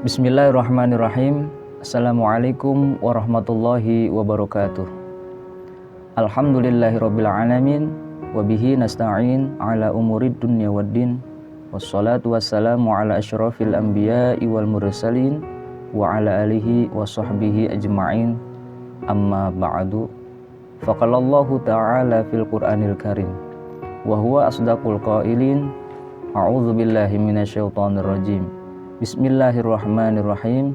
Bismillahirrahmanirrahim. Assalamualaikum warahmatullahi wabarakatuh. Alhamdulillahirabbil alamin wa bihi nasta'in ala umurid dunya waddin. Wassalatu wassalamu ala asyrafil anbiya'i wal mursalin wa ala alihi wa sahbihi ajma'in. Amma ba'du. Faqalallahu ta'ala fil Qur'anil Karim wa huwa asdaqul qailin. A'udzu billahi minasyaitonir rajim. Bismillahirrahmanirrahim.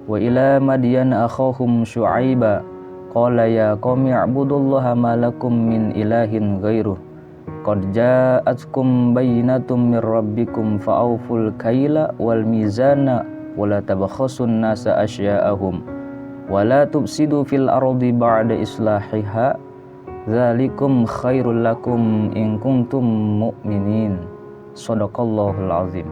Wa ila madyan akhahum syu'aiba qala ya qaumi i'budullaha ma lakum min ilahin ghairuh qad ja'atkum bayyinatun mir rabbikum fa'awful kaila wal mizana wa la tabakhasun nasa asya'ahum wa la tufsidu fil ardi ba'da islahiha dzalikum khairul lakum in kuntum mu'minin. Shadaqallahul azim.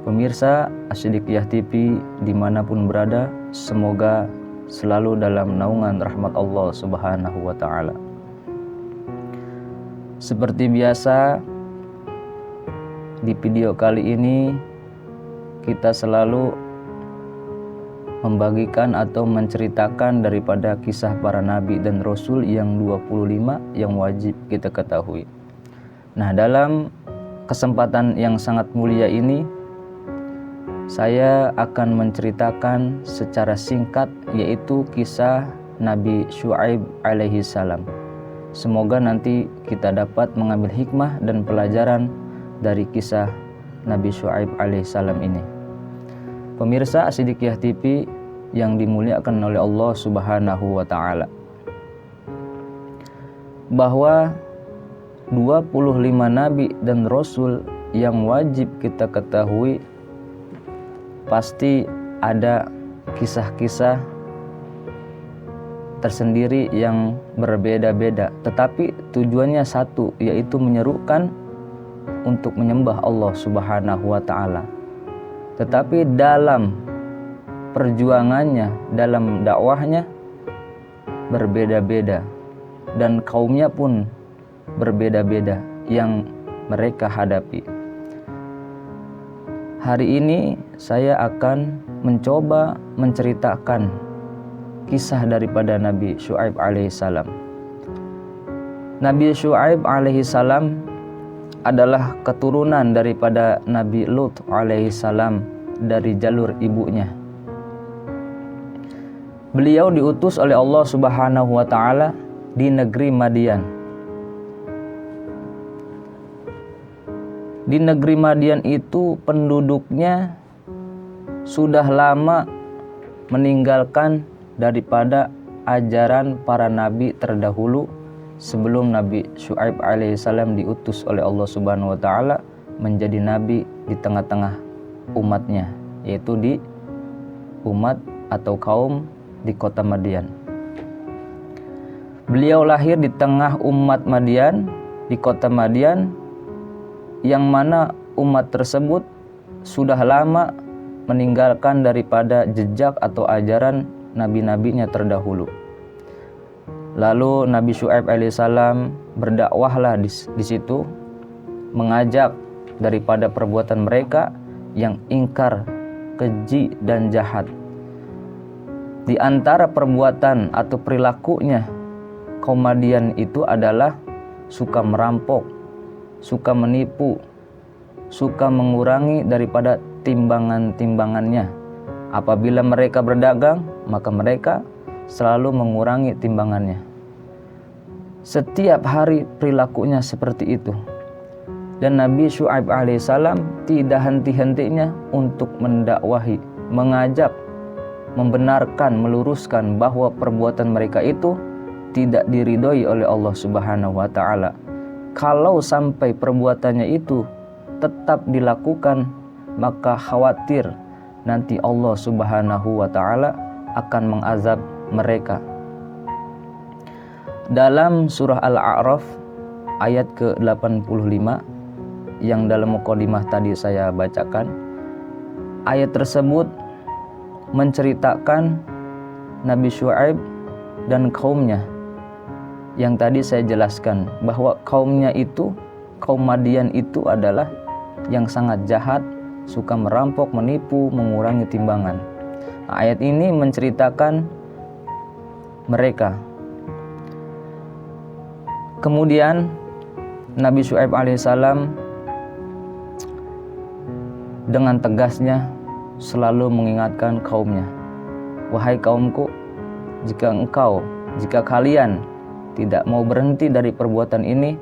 Pemirsa As-Siddiqiyah TV dimanapun berada, semoga selalu dalam naungan rahmat Allah Subhanahu wa ta'ala. Seperti biasa, di video kali ini kita selalu membagikan atau menceritakan daripada kisah para nabi dan rasul yang 25 yang wajib kita ketahui. Nah, dalam kesempatan yang sangat mulia ini saya akan menceritakan secara singkat yaitu kisah Nabi Syu'aib alaihi salam. Semoga nanti kita dapat mengambil hikmah dan pelajaran dari kisah Nabi Syu'aib alaihi salam ini. Pemirsa As-Siddiqiyah TV yang dimuliakan oleh Allah Subhanahu wa ta'ala, bahwa 25 nabi dan rasul yang wajib kita ketahui pasti ada kisah-kisah tersendiri yang berbeda-beda, tetapi tujuannya satu, yaitu menyerukan untuk menyembah Allah Subhanahu wa ta'ala. Tetapi dalam perjuangannya, dalam dakwahnya berbeda-beda, dan kaumnya pun berbeda-beda yang mereka hadapi. Hari ini saya akan mencoba menceritakan kisah daripada Nabi Syu'aib alaihissalam. Nabi Syu'aib alaihissalam adalah keturunan daripada Nabi Lut alaihissalam dari jalur ibunya. Beliau diutus oleh Allah Subhanahu wa ta'ala di negeri Madian. Di negeri Madian itu penduduknya sudah lama meninggalkan daripada ajaran para nabi terdahulu sebelum Nabi Syu'aib alaihissalam diutus oleh Allah Subhanahu wa ta'ala menjadi nabi di tengah-tengah umatnya, yaitu di umat atau kaum di kota Madian. Beliau lahir di tengah umat Madian, di kota Madian, yang mana umat tersebut sudah lama meninggalkan daripada jejak atau ajaran nabi-nabinya terdahulu. Lalu Nabi Syu'aib alaihissalam berdakwahlah di situ, mengajak daripada perbuatan mereka yang ingkar, keji dan jahat. Di antara perbuatan atau perilakunya kaum Madian itu adalah suka merampok, suka menipu, suka mengurangi daripada timbangan-timbangannya. Apabila mereka berdagang, maka mereka selalu mengurangi timbangannya. Setiap hari perilakunya seperti itu. Dan Nabi Syu'aib alaihissalam tidak henti-hentinya untuk mendakwahi, mengajak, membenarkan, meluruskan bahwa perbuatan mereka itu tidak diridhoi oleh Allah Subhanahu wa ta'ala. Kalau sampai perbuatannya itu tetap dilakukan, maka khawatir nanti Allah Subhanahu wa ta'ala akan mengazab mereka. Dalam surah Al-A'raf ayat ke-85 yang dalam mukadimah tadi saya bacakan, ayat tersebut menceritakan Nabi Syu'aib dan kaumnya yang tadi saya jelaskan bahwa kaumnya itu, kaum Madian itu adalah yang sangat jahat, suka merampok, menipu, mengurangi timbangan. Ayat ini menceritakan mereka. Kemudian Nabi Syuaib alaihissalam dengan tegasnya selalu mengingatkan kaumnya, wahai kaumku, jika kalian tidak mau berhenti dari perbuatan ini,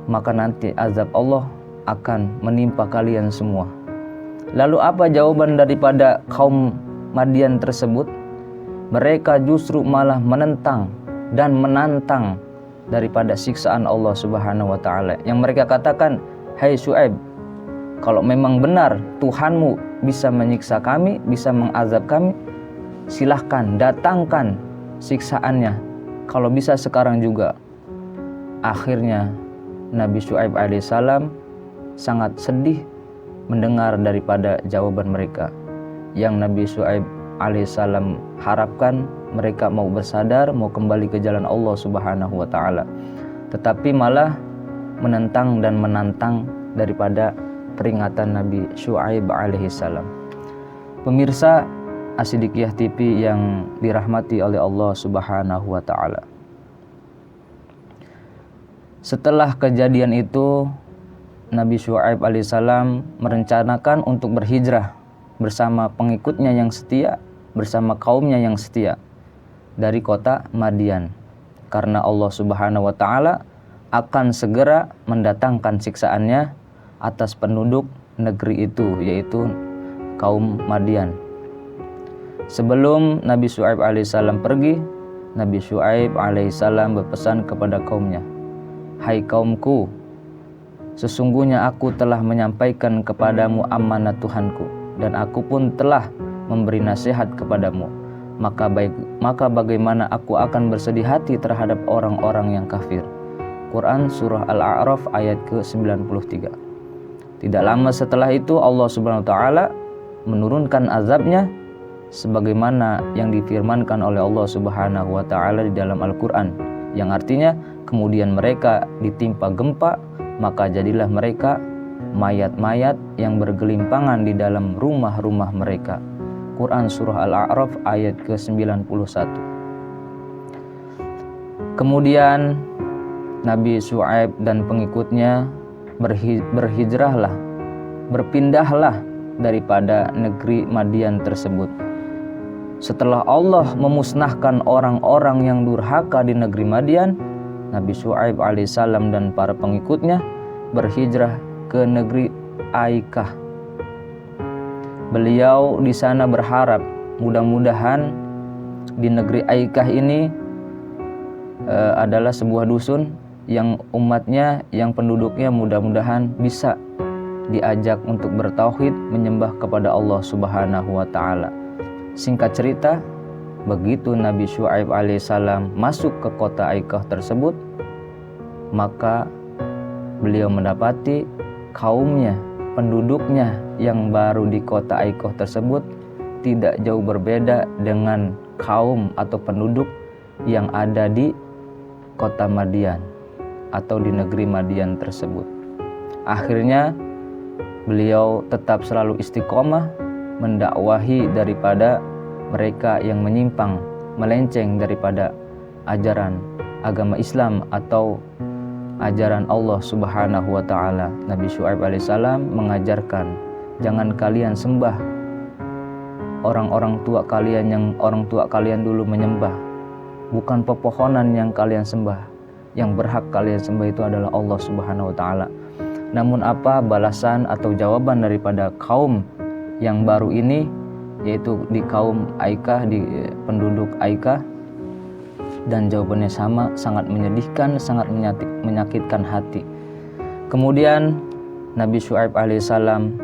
maka nanti azab Allah akan menimpa kalian semua. Lalu apa jawaban daripada kaum Madian tersebut? Mereka justru malah menentang dan menantang daripada siksaan Allah Subhanahu wa taala. Yang mereka katakan, "Hai Syuaib, kalau memang benar Tuhanmu bisa menyiksa kami, bisa mengazab kami, silahkan datangkan siksaannya. Kalau bisa sekarang juga." Akhirnya Nabi Syuaib alaihissalam sangat sedih mendengar daripada jawaban mereka. Yang Nabi Syuaib alaihissalam harapkan mereka mau bersadar, mau kembali ke jalan Allah Subhanahu wa taala. Tetapi malah menentang dan menantang daripada peringatan Nabi Syuaib alaihissalam. Pemirsa As-Siddiqiyah TV yang dirahmati oleh Allah Subhanahu wa taala. Setelah kejadian itu, Nabi Syuaib alaihissalam merencanakan untuk berhijrah bersama pengikutnya yang setia, bersama kaumnya yang setia dari kota Madian, karena Allah Subhanahu wa taala akan segera mendatangkan siksaannya atas penduduk negeri itu, yaitu kaum Madian. Sebelum Nabi Syuaib alaihissalam pergi, Nabi Syuaib alaihissalam berpesan kepada kaumnya, "Hai kaumku, sesungguhnya aku telah menyampaikan kepadamu amanat Tuhanku, dan aku pun telah memberi nasihat kepadamu. Maka bagaimana aku akan bersedih hati terhadap orang-orang yang kafir." Quran Surah Al-A'raf ayat ke-93. Tidak lama setelah itu Allah Subhanahu wa taala menurunkan azabnya sebagaimana yang difirmankan oleh Allah Subhanahu wa taala di dalam Al-Quran, yang artinya kemudian mereka ditimpa gempa, maka jadilah mereka mayat-mayat yang bergelimpangan di dalam rumah-rumah mereka. Quran Surah Al-A'raf ayat ke-91. Kemudian Nabi Syuaib dan pengikutnya berhijrahlah, berpindahlah daripada negeri Madian tersebut. Setelah Allah memusnahkan orang-orang yang durhaka di negeri Madian, Nabi Syuaib alaihissalam dan para pengikutnya berhijrah ke negeri Aikah. Beliau di sana berharap mudah-mudahan di negeri Aikah ini adalah sebuah dusun yang umatnya, yang penduduknya mudah-mudahan bisa diajak untuk bertauhid, menyembah kepada Allah Subhanahu wa taala. Singkat cerita, begitu Nabi Syuaib alaihissalam masuk ke kota Aikah tersebut, maka beliau mendapati kaumnya, penduduknya yang baru di kota Aikah tersebut tidak jauh berbeda dengan kaum atau penduduk yang ada di kota Madian atau di negeri Madian tersebut. Akhirnya beliau tetap selalu istiqomah mendakwahi daripada mereka yang menyimpang, melenceng daripada ajaran agama Islam atau ajaran Allah Subhanahu wa taala. Nabi Syuaib alaihissalam mengajarkan, jangan kalian sembah orang tua kalian yang orang tua kalian dulu menyembah. Bukan pepohonan yang kalian sembah. Yang berhak kalian sembah itu adalah Allah Subhanahu wa taala. Namun apa balasan atau jawaban daripada kaum yang baru ini, yaitu di kaum Aikah, di penduduk Aikah? Dan jawabannya sama, sangat menyedihkan, sangat menyakitkan hati. Kemudian Nabi Syuaib alaihissalam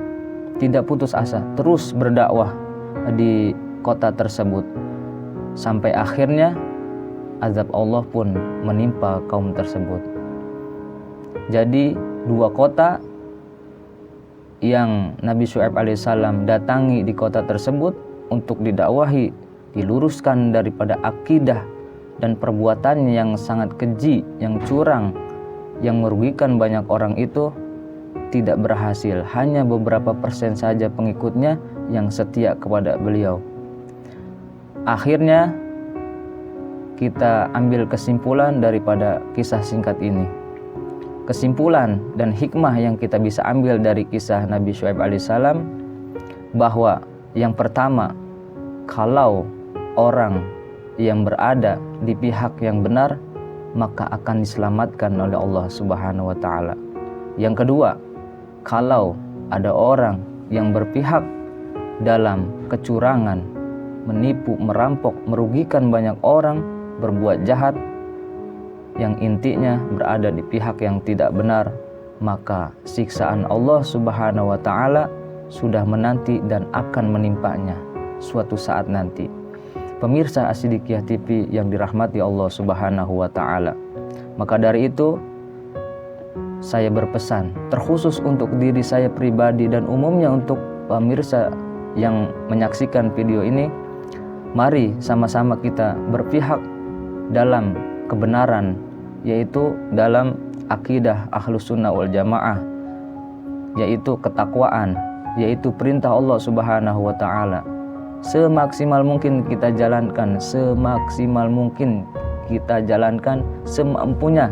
tidak putus asa, terus berdakwah di kota tersebut, sampai akhirnya azab Allah pun menimpa kaum tersebut. Jadi dua kota yang Nabi Syuaib alaihissalam datangi di kota tersebut untuk didakwahi, diluruskan daripada akidah dan perbuatannya yang sangat keji, yang curang, yang merugikan banyak orang itu, tidak berhasil. Hanya beberapa persen saja pengikutnya yang setia kepada beliau. Akhirnya kita ambil kesimpulan daripada kisah singkat ini. Kesimpulan dan hikmah yang kita bisa ambil dari kisah Nabi Syuaib alaihissalam, bahwa yang pertama, kalau orang yang berada di pihak yang benar, maka akan diselamatkan oleh Allah Subhanahu wa taala. Yang kedua, kalau ada orang yang berpihak dalam kecurangan, menipu, merampok, merugikan banyak orang, berbuat jahat, yang intinya berada di pihak yang tidak benar, maka siksaan Allah Subhanahu wa taala sudah menanti dan akan menimpanya suatu saat nanti. Pemirsa As-Siddiqiyah TV yang dirahmati Allah Subhanahu wa taala. Maka dari itu saya berpesan terkhusus untuk diri saya pribadi dan umumnya untuk pemirsa yang menyaksikan video ini, mari sama-sama kita berpihak dalam kebenaran, yaitu dalam akidah Ahlus Sunnah wal Jamaah, yaitu ketakwaan, yaitu perintah Allah Subhanahu wa taala. Semaksimal mungkin kita jalankan, semampunya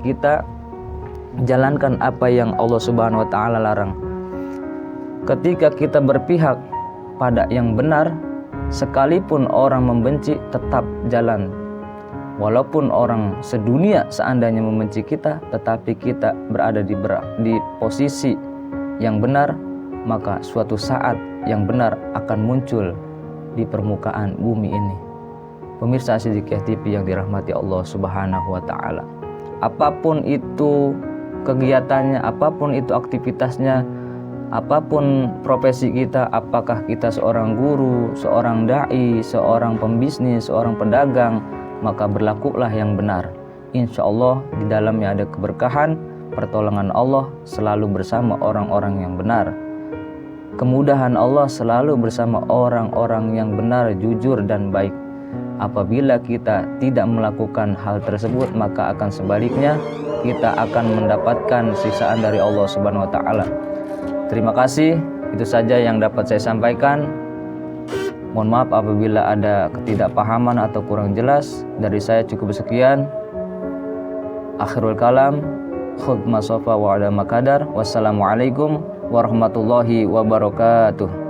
kita jalankan apa yang Allah Subhanahu wa taala larang. Ketika kita berpihak pada yang benar, sekalipun orang membenci, tetap jalan. Walaupun orang sedunia seandainya membenci kita, tetapi kita berada di posisi yang benar, maka suatu saat yang benar akan muncul di permukaan bumi ini. Pemirsa As-Siddiqiyah TV yang dirahmati Allah Subhanahu wa taala. Apapun itu kegiatannya, apapun itu aktivitasnya, apapun profesi kita, apakah kita seorang guru, seorang dai, seorang pembisnis, seorang pedagang, maka berlakulah yang benar. Insya Allah di dalamnya ada keberkahan, pertolongan Allah selalu bersama orang-orang yang benar. Kemudahan Allah selalu bersama orang-orang yang benar, jujur dan baik. Apabila kita tidak melakukan hal tersebut, maka akan sebaliknya kita akan mendapatkan siksaan dari Allah Subhanahu wa taala. Terima kasih, itu saja yang dapat saya sampaikan. Mohon maaf apabila ada ketidakpahaman atau kurang jelas. Dari saya cukup sekian. Akhirul kalam, khudh ma safa wa ala makadar. Wassalamualaikum warahmatullahi wabarakatuh.